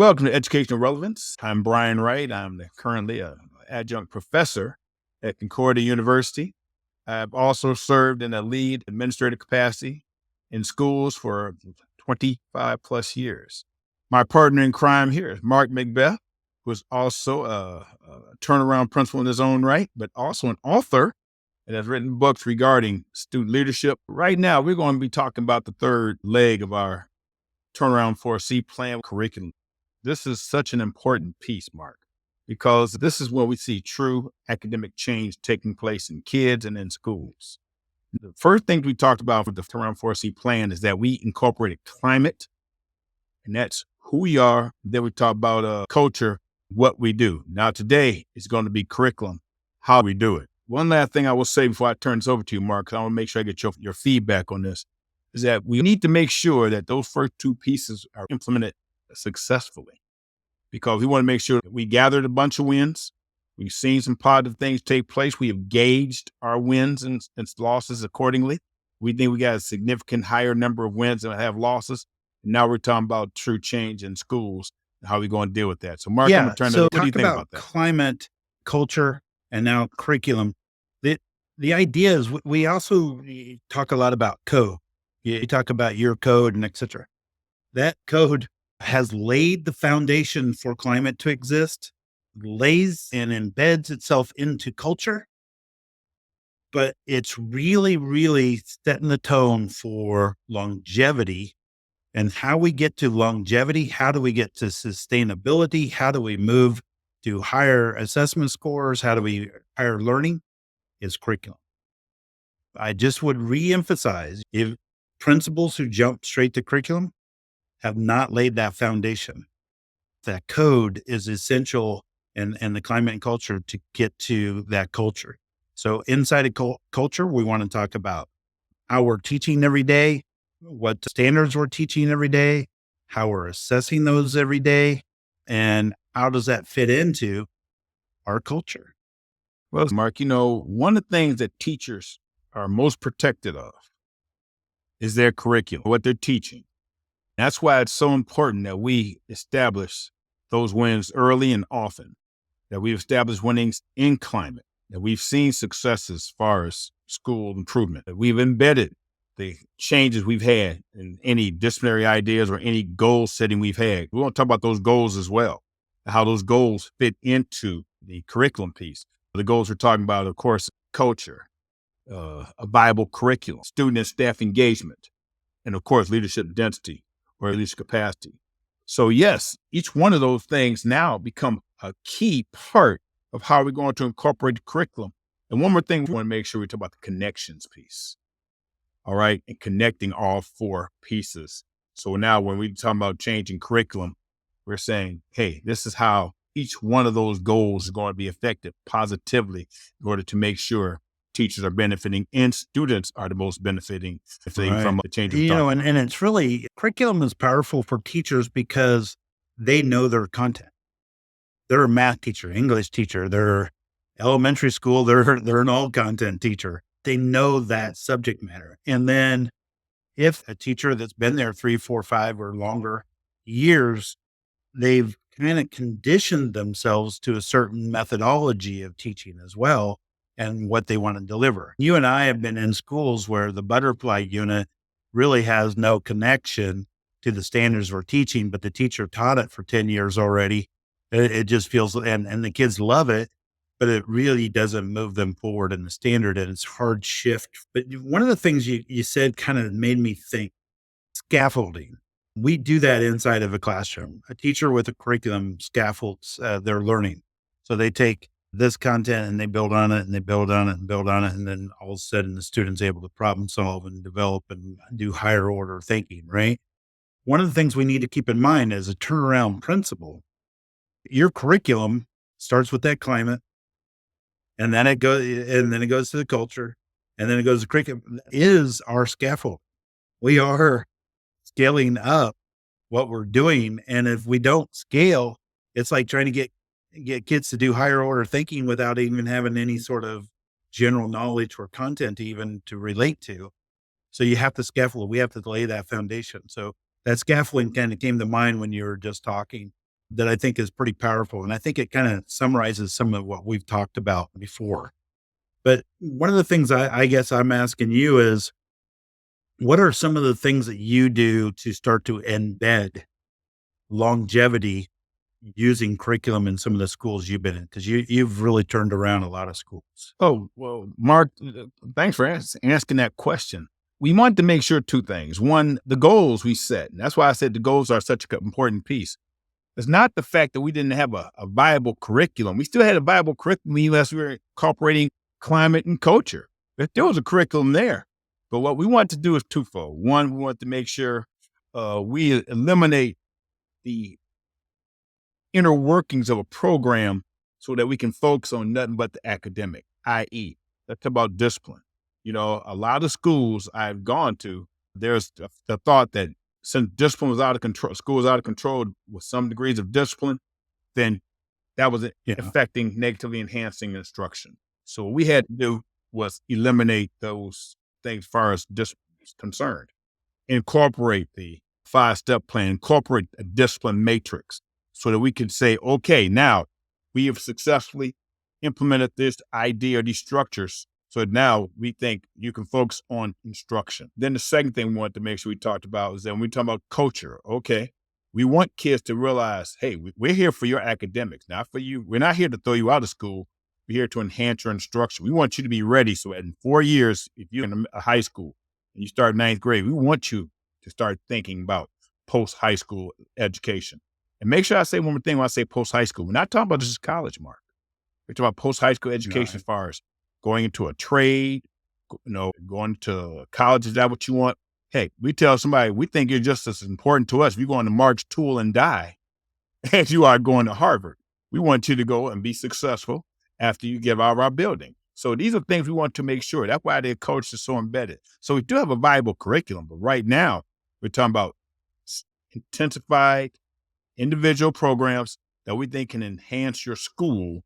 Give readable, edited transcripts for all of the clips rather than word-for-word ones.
Welcome to Educational Relevance. I'm Bryan Wright. I'm currently an adjunct professor at Concordia University. I've also served in a lead administrative capacity in schools for 25 plus years. My partner in crime here is Mark McBeth, who is also a turnaround principal in his own right, but also an author and has written books regarding student leadership. Right now, we're going to be talking about the third leg of our Turnaround for a C plan curriculum. This is such an important piece, Mark, because this is where we see true academic change taking place in kids and in schools. The first thing we talked about with the Turnaround for a C plan is that we incorporated climate, and that's who we are. Then we talk about culture, what we do. Now today is going to be curriculum, how we do it. One last thing I will say before I turn this over to you, Mark, because I want to make sure I get your feedback on this, is that we need to make sure that those first two pieces are implemented successfully, because we want to make sure that we gathered a bunch of wins. We've seen some positive things take place. We have gauged our wins and losses accordingly. We think we got a significant higher number of wins than have losses. And now we're talking about true change in schools and how we're going to deal with that. So Mark, I'm going to turn it over. What do you think about that? Climate, culture, and now curriculum. The idea is we also talk a lot about code. You talk about your code and et cetera. That code has laid the foundation for climate to exist, lays and embeds itself into culture, but it's really, really setting the tone for longevity. And how we get to longevity, how do we get to sustainability? How do we move to higher assessment scores? How do we higher learning? Is curriculum. I just would reemphasize, if principals who jump straight to curriculum have not laid that foundation, that code is essential in the climate and culture to get to that culture. So inside of culture, we want to talk about how we're teaching every day, what standards we're teaching every day, how we're assessing those every day, and how does that fit into our culture? Well, Mark, one of the things that teachers are most protected of is their curriculum, what they're teaching. That's why it's so important that we establish those wins early and often, that we've established winnings in climate, that we've seen successes as far as school improvement, that we've embedded the changes we've had in any disciplinary ideas or any goal setting we've had. We want to talk about those goals as well, how those goals fit into the curriculum piece. The goals we're talking about, of course, culture, a viable curriculum, student and staff engagement, and of course, leadership density or leadership capacity. So yes, each one of those things now become a key part of how we're going to incorporate the curriculum. And one more thing, we want to make sure we talk about the connections piece. All right. And connecting all four pieces. So now when we're talking about changing curriculum, we're saying, hey, this is how each one of those goals is going to be affected positively in order to make sure teachers are benefiting and students are the most benefiting from the change. And it's really, curriculum is powerful for teachers because they know their content. They're a math teacher, English teacher, they're elementary school, they're an all content teacher. They know that subject matter. And then if a teacher that's been there 3, 4, 5 or longer years, they've kind of conditioned themselves to a certain methodology of teaching as well and what they want to deliver. You and I have been in schools where the butterfly unit really has no connection to the standards we're teaching, but the teacher taught it for 10 years already. It just feels, and the kids love it, but it really doesn't move them forward in the standard, and it's hard shift. But one of the things you said kind of made me think, scaffolding. We do that inside of a classroom. A teacher with a curriculum scaffolds their learning. So they take this content and they build on it and they build on it and build on it. And then all of a sudden the student's able to problem solve and develop and do higher order thinking, right? One of the things we need to keep in mind as a turnaround principle, your curriculum starts with that climate, and then it goes to the culture, and then it goes to curriculum. Is our scaffold. We are scaling up what we're doing. And if we don't scale, it's like trying to get kids to do higher order thinking without even having any sort of general knowledge or content even to relate to. So you have to scaffold. We have to lay that foundation. So that scaffolding kind of came to mind when you were just talking. that I think is pretty powerful. And I think it kind of summarizes some of what we've talked about before. But one of the things I guess I'm asking you is, what are some of the things that you do to start to embed longevity using curriculum in some of the schools you've been in? Because you've really turned around a lot of schools. Oh, well, Mark, thanks for asking that question. We want to make sure two things. One, the goals we set. And that's why I said the goals are such an important piece. It's not the fact that we didn't have a viable curriculum. We still had a viable curriculum unless we were incorporating climate and culture. But there was a curriculum there. But what we want to do is twofold. One, we want to make sure we eliminate the inner workings of a program so that we can focus on nothing but the academic, i.e., let's talk about discipline. You know, a lot of schools I've gone to, there's the thought that since discipline was out of control, school was out of control with some degrees of discipline, then that was Yeah. affecting, negatively enhancing instruction. So what we had to do was eliminate those things as far as discipline is concerned. Incorporate the 5-step plan, incorporate a discipline matrix so that we can say, okay, now we have successfully implemented this idea, these structures. So now we think you can focus on instruction. Then the second thing we want to make sure we talked about is that when we talk about culture, okay, we want kids to realize, hey, we're here for your academics, not for you. We're not here to throw you out of school. We're here to enhance your instruction. We want you to be ready. So in 4 years, if you're in a high school and you start ninth grade, we want you to start thinking about post-high school education. And make sure I say one more thing when I say post-high school. We're not talking about just college, Mark. We're talking about post-high school education as far as going into a trade, going to college. Is that what you want? Hey, we tell somebody, we think you're just as important to us if you're going to March Tool and die as you are going to Harvard. We want you to go and be successful after you get out of our building. So these are things we want to make sure. That's why the coach is so embedded. So we do have a viable curriculum, but right now we're talking about intensified individual programs that we think can enhance your school,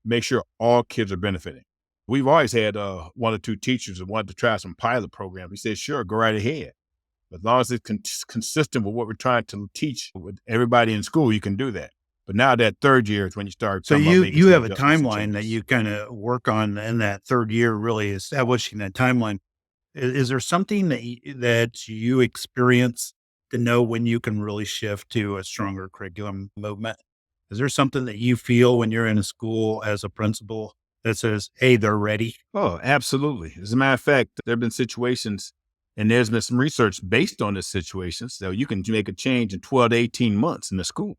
make sure all kids are benefiting. We've always had one or two teachers that wanted to try some pilot programs. We said, sure, go right ahead. But as long as it's consistent with what we're trying to teach with everybody in school, you can do that. But now that third year is when you start. So you have a timeline that you kind of work on in that third year, really establishing that timeline. Is there something that you experience to know when you can really shift to a stronger curriculum movement? Is there something that you feel when you're in a school as a principal that says, hey, they're ready? Oh, absolutely. As a matter of fact, there have been situations, and there's been some research based on this situation. So you can make a change in 12 to 18 months in the school.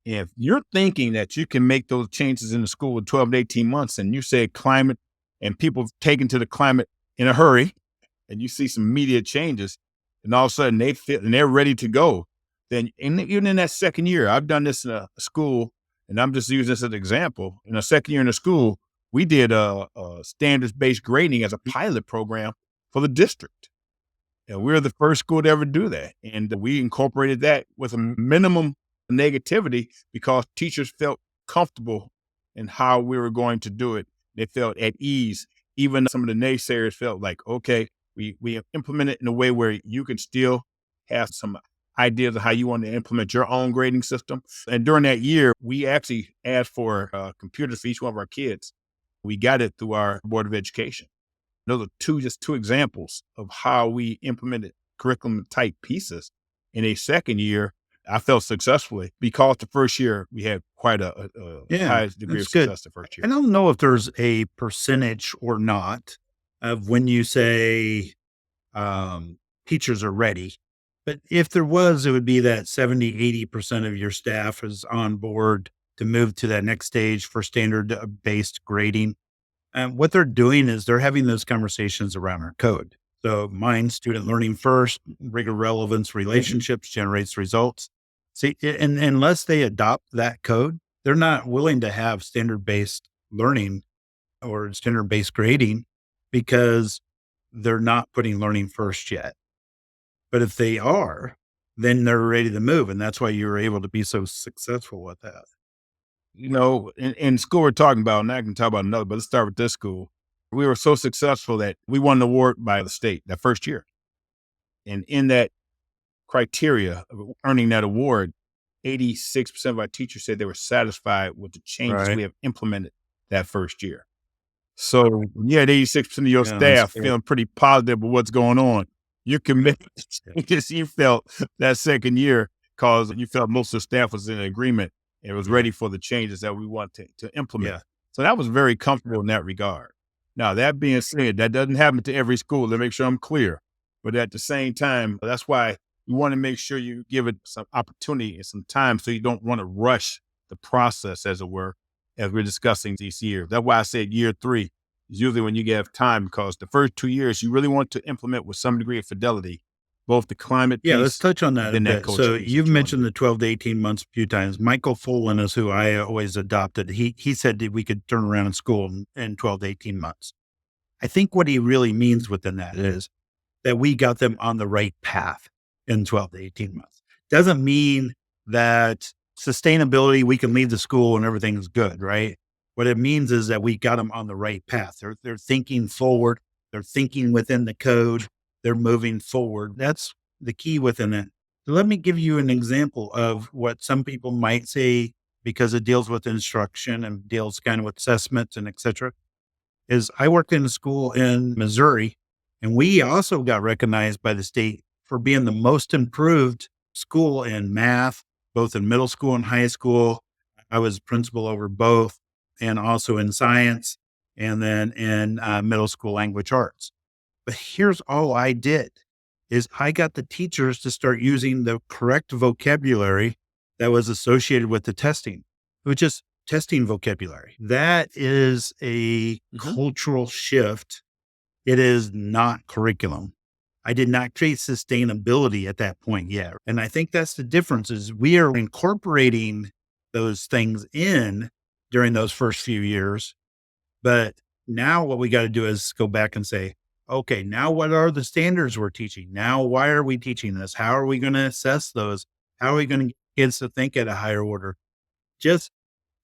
If you're thinking that you can make those changes in the school in 12 to 18 months, and you say climate and people taken to the climate in a hurry, and you see some immediate changes, and all of a sudden they fit and they're ready to go, then even in that second year, I've done this in a school, and I'm just using this as an example. In a second year in the school, we did a standards-based grading as a pilot program for the district. And we're the first school to ever do that. And we incorporated that with a minimum negativity because teachers felt comfortable in how we were going to do it. They felt at ease. Even some of the naysayers felt like, okay, we implement it in a way where you can still have some ideas of how you want to implement your own grading system. And during that year, we actually asked for computers for each one of our kids. We got it through our Board of Education. Those are just two examples of how we implemented curriculum type pieces. In a second year, I felt successfully because the first year we had quite a high degree of success the first year. I don't know if there's a percentage or not of when you say teachers are ready, but if there was, it would be that 70-80% of your staff is on board to move to that next stage for standard-based grading. And what they're doing is they're having those conversations around our code. So mine, student learning first, rigor relevance relationships generates results. See, and unless they adopt that code, they're not willing to have standard-based learning or standard-based grading because they're not putting learning first yet. But if they are, then they're ready to move. And that's why you were able to be so successful with that. You know, in school we're talking about, and I can talk about another, but let's start with this school. We were so successful that we won an award by the state that first year. And in that criteria of earning that award, 86% of our teachers said they were satisfied with the changes Right. we have implemented that first year. So you had 86% of your Yeah, that's staff great. feeling pretty positive with what's going on. You're committed Yeah. because you felt that second year because you felt most of the staff was in agreement and was Yeah. ready for the changes that we want to implement. Yeah. So that was very comfortable in that regard. Now, that being said, that doesn't happen to every school. Let me make sure I'm clear. But at the same time, that's why you want to make sure you give it some opportunity and some time so you don't want to rush the process, as it were, as we're discussing these years. That's why I said year 3 is usually when you have time, because the first 2 years you really want to implement with some degree of fidelity, both the climate Yeah, let's piece touch on and that a then that bit. culture So piece you've that you want to mentioned do. the 12 to 18 months a few times. Michael Fullen is who I always adopted. He said that we could turn around in school in 12 to 18 months. I think what he really means within that is that we got them on the right path in 12 to 18 months. Doesn't mean that sustainability, we can leave the school and everything's good, right? What it means is that we got them on the right path. They're thinking forward. They're thinking within the code. They're moving forward. That's the key within it. So let me give you an example of what some people might say, because it deals with instruction and deals kind of with assessments and et cetera. Is I worked in a school in Missouri, and we also got recognized by the state for being the most improved school in math, both in middle school and high school. I was principal over both, and also in science, and then in middle school language arts. But here's all I did is I got the teachers to start using the correct vocabulary that was associated with the testing, which is testing vocabulary. That is a Mhm. cultural shift. It is not curriculum. I did not create sustainability at that point yet. And I think that's the difference is we are incorporating those things in during those first few years. But now what we got to do is go back and say, okay, now what are the standards we're teaching? Now, why are we teaching this? How are we going to assess those? How are we going to get kids to think at a higher order? Just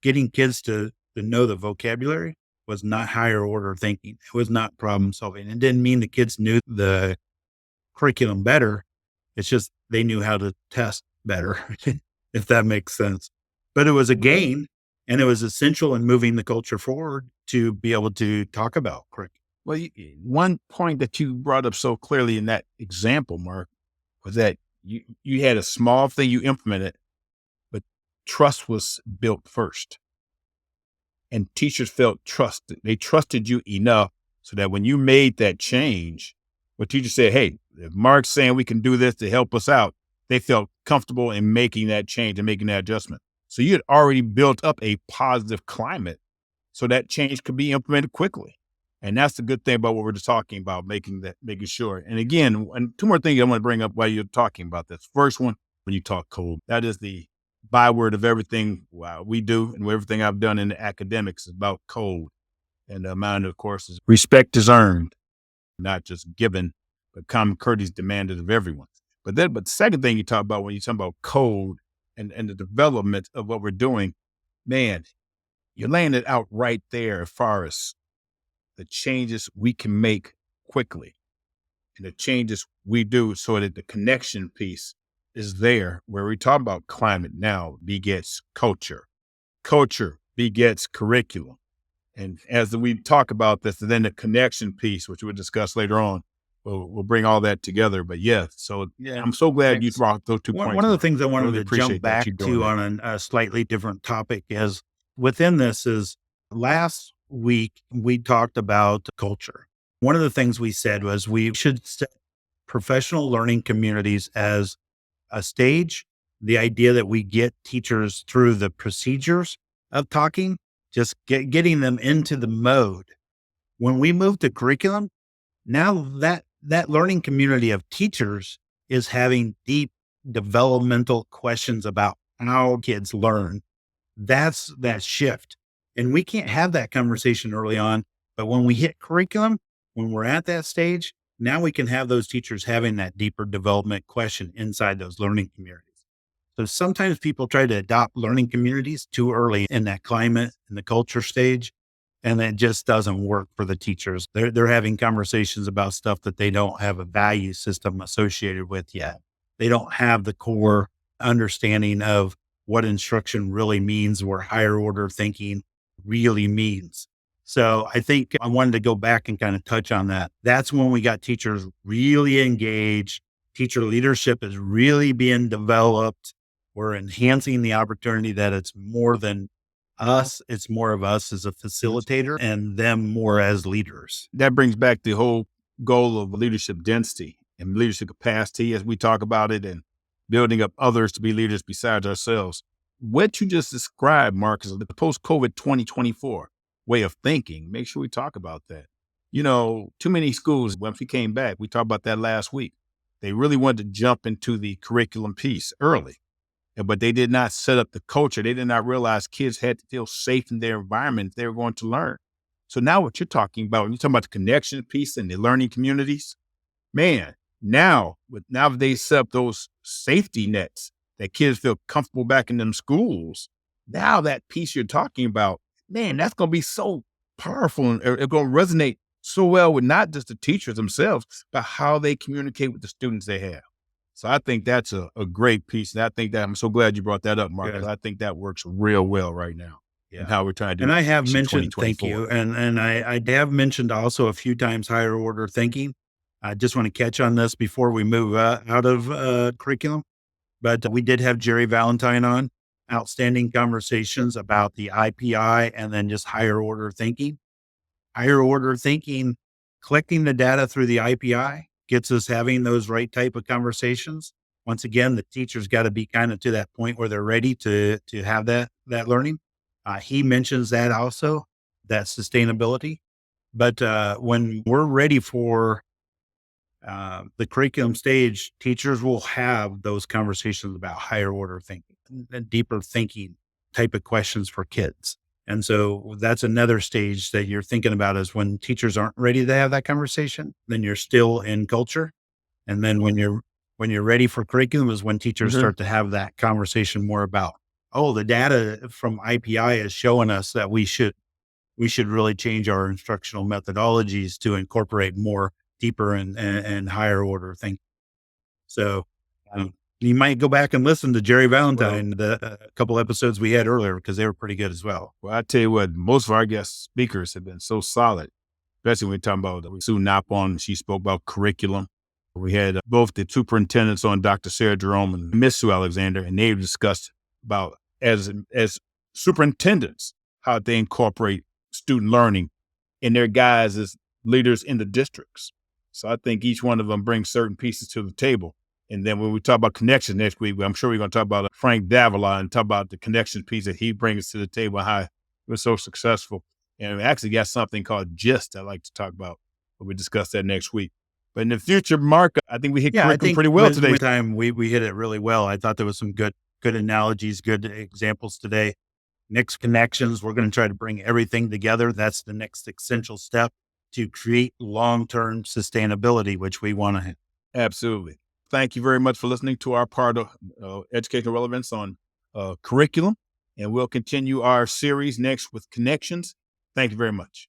getting kids to know the vocabulary was not higher order thinking. It was not problem solving. It didn't mean the kids knew the curriculum better. It's just they knew how to test better, if that makes sense. But it was a gain, and it was essential in moving the culture forward to be able to talk about curriculum. Well, one point that you brought up so clearly in that example, Mark, was that you had a small thing you implemented, but trust was built first. And teachers felt trusted. They trusted you enough so that when you made that change, when teachers said, hey, if Mark's saying we can do this to help us out, they felt comfortable in making that change and making that adjustment. So you had already built up a positive climate so that change could be implemented quickly. And that's the good thing about what we're just talking about, making sure. And again, and two more things I want to bring up while you're talking about this. First one, when you talk code, that is the byword of everything we do and everything I've done in the academics is about code. And the amount of courses, respect is earned, not just given, but common courtesy demanded of everyone. But the second thing you talk about when you talk about code and the development of what we're doing, man, you're laying it out right there as far as the changes we can make quickly and the changes we do so that the connection piece is there where we talk about climate now begets culture. Culture begets curriculum. And as we talk about this, and then the connection piece, which we'll discuss later on, we'll bring all that together. But yeah, so Yeah. I'm so glad you Thanks. brought those 2 One points, of the Mark. things I I wanted really to jump appreciate that back you doing to that. on a slightly different topic is within this is last week we talked about culture. One of the things we said was we should set professional learning communities as a stage. The idea that we get teachers through the procedures of talking, just getting them into the mode. When we move to curriculum, now that learning community of teachers is having deep developmental questions about how kids learn. That's that shift. And we can't have that conversation early on. But when we hit curriculum, when we're at that stage, now we can have those teachers having that deeper development question inside those learning communities. So sometimes people try to adopt learning communities too early in that climate and the culture stage. And it just doesn't work for the teachers. They're having conversations about stuff that they don't have a value system associated with yet. They don't have the core understanding of what instruction really means, what higher order thinking really means. So I think I wanted to go back and kind of touch on that. That's when we got teachers really engaged. Teacher leadership is really being developed. We're enhancing the opportunity that it's more than us. It's more of us as a facilitator and them more as leaders. That brings back the whole goal of leadership density and leadership capacity as we talk about it, and building up others to be leaders besides ourselves. What you just described, Mark, is the post-COVID 2024 way of thinking. Make sure we talk about that. Too many schools, once we came back, we talked about that last week. They really wanted to jump into the curriculum piece early, but they did not set up the culture. They did not realize kids had to feel safe in their environment if they were going to learn. So now what you're talking about, when you're talking about the connection piece and the learning communities, man, now that they set up those safety nets that kids feel comfortable back in them schools, now that piece you're talking about, man, that's going to be so powerful, and it's going to resonate so well with not just the teachers themselves, but how they communicate with the students they have. So I think that's a great piece. And I think that I'm so glad you brought that up, Mark, because I think that works real well right now. Yeah. And how we're trying to do And I have Vision mentioned, thank 2024. you. And I have mentioned also a few times higher order thinking. I just want to catch on this before we move out of curriculum. But we did have Jerry Valentine on, outstanding conversations about the IPI and then just higher order thinking. Higher order thinking, collecting the data through the IPI gets us having those right type of conversations. Once again, the teacher's got to be kind of to that point where they're ready to have that learning. He mentions that also, that sustainability. But when we're ready for the curriculum stage, teachers will have those conversations about higher order thinking and deeper thinking type of questions for kids. And so that's another stage that you're thinking about, is when teachers aren't ready to have that conversation, then you're still in culture. And then when you're ready for curriculum is when teachers start to have that conversation more about, oh, the data from IPI is showing us that we should really change our instructional methodologies to incorporate more deeper and higher order thinking. So you might go back and listen to Jerry Valentine, the couple episodes we had earlier, because they were pretty good as well. Well, I tell you what, most of our guest speakers have been so solid, especially when we're talking about Sue Knopp on. She spoke about curriculum. We had both the superintendents on, Dr. Sarah Jerome and Miss Sue Alexander, and they discussed about as superintendents, how they incorporate student learning in their guys as leaders in the districts. So I think each one of them brings certain pieces to the table. And then when we talk about connections next week, I'm sure we're going to talk about Frank Davila and talk about the connections piece that he brings to the table, how he was so successful. And we actually got something called GIST I'd like to talk about, but we discuss that next week. But in the future, Mark, I think we hit curriculum pretty well today. Time we hit it really well. I thought there was some good analogies, good examples today. Next connections, we're going to try to bring everything together. That's the next essential step to create long-term sustainability, which we want to have. Absolutely. Thank you very much for listening to our part of Educational Relevance on curriculum. And we'll continue our series next with connections. Thank you very much.